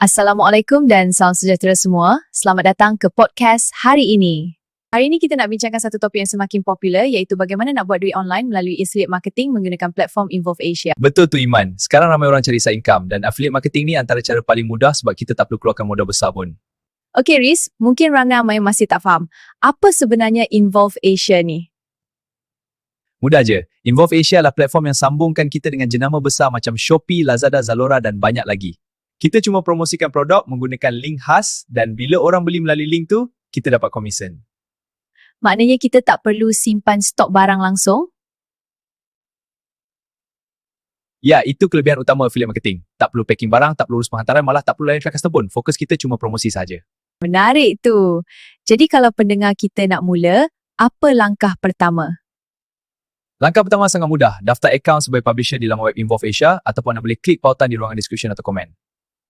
Assalamualaikum dan salam sejahtera semua. Selamat datang ke podcast hari ini. Hari ini kita nak bincangkan satu topik yang semakin popular iaitu bagaimana nak buat duit online melalui affiliate marketing menggunakan platform Involve Asia. Betul tu Iman. Sekarang ramai orang cari side income dan affiliate marketing ni antara cara paling mudah sebab kita tak perlu keluarkan modal besar pun. Okey Riz, mungkin ramai masih tak faham. Apa sebenarnya Involve Asia ni? Mudah je. Involve Asia adalah platform yang sambungkan kita dengan jenama besar macam Shopee, Lazada, Zalora dan banyak lagi. Kita cuma promosikan produk menggunakan link khas dan bila orang beli melalui link tu, kita dapat komisen. Maknanya kita tak perlu simpan stok barang langsung? Ya, itu kelebihan utama affiliate marketing. Tak perlu packing barang, tak perlu urus penghantaran, malah tak perlu layan customer pun. Fokus kita cuma promosi saja. Menarik tu. Jadi kalau pendengar kita nak mula, apa langkah pertama? Langkah pertama sangat mudah. Daftar akaun sebagai publisher di laman web Involve Asia ataupun anda boleh klik pautan di ruangan description atau komen.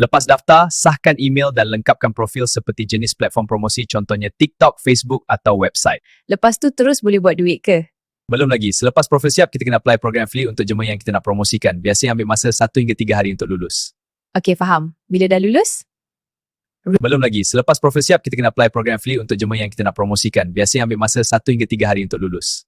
Lepas daftar, sahkan email dan lengkapkan profil seperti jenis platform promosi contohnya TikTok, Facebook atau website. Lepas tu terus boleh buat duit ke? Belum lagi. Selepas profil siap, kita kena apply program affiliate untuk jemaah yang kita nak promosikan. Biasanya ambil masa 1 hingga 3 hari untuk lulus. Okey, faham. Bila dah lulus? Belum lagi. Selepas profil siap, kita kena apply program affiliate untuk jemaah yang kita nak promosikan. Biasanya ambil masa 1 hingga 3 hari untuk lulus.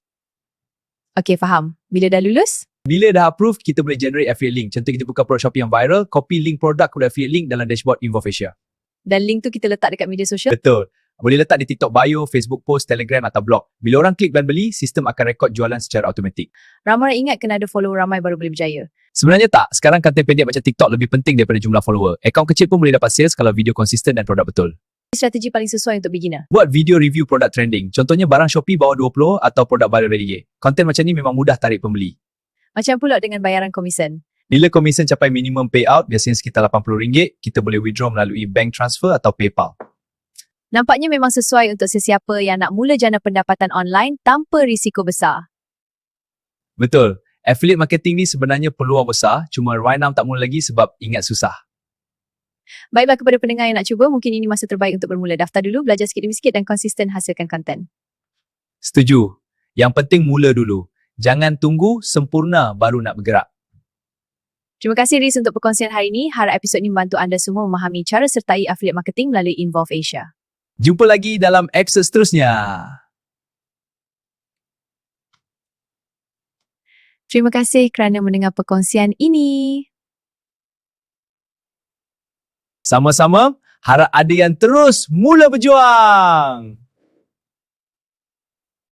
Okey, faham. Bila dah lulus? Bila dah approve, kita boleh generate affiliate link. Contoh kita buka produk Shopee yang viral, copy link produk kepada affiliate link dalam dashboard Involve Asia. Dan link tu kita letak dekat media sosial? Betul. Boleh letak di TikTok bio, Facebook post, Telegram atau blog. Bila orang klik dan beli, sistem akan rekod jualan secara automatik. Ramai orang ingat kena ada follower ramai baru boleh berjaya. Sebenarnya tak. Sekarang konten pendek macam TikTok lebih penting daripada jumlah follower. Akaun kecil pun boleh dapat sales kalau video konsisten dan produk betul. Strategi paling sesuai untuk beginner. Buat video review produk trending. Contohnya barang Shopee bawah 20 atau produk viral ready. Konten macam ni memang mudah tarik pembeli. Macam pula dengan bayaran komisen. Bila komisen capai minimum payout, biasanya sekitar RM80, kita boleh withdraw melalui bank transfer atau PayPal. Nampaknya memang sesuai untuk sesiapa yang nak mula jana pendapatan online tanpa risiko besar. Betul. Affiliate marketing ni sebenarnya peluang besar, cuma right now tak mula lagi sebab ingat susah. Baiklah kepada pendengar yang nak cuba, mungkin ini masa terbaik untuk bermula. Daftar dulu, belajar sikit demi sikit dan konsisten hasilkan konten. Setuju. Yang penting mula dulu. Jangan tunggu sempurna baru nak bergerak. Terima kasih Riz untuk perkongsian hari ini. Harap episod ini membantu anda semua memahami cara sertai affiliate marketing melalui Involve Asia. Jumpa lagi dalam episod seterusnya. Terima kasih kerana mendengar perkongsian ini. Sama-sama, harap ada yang terus mula berjuang.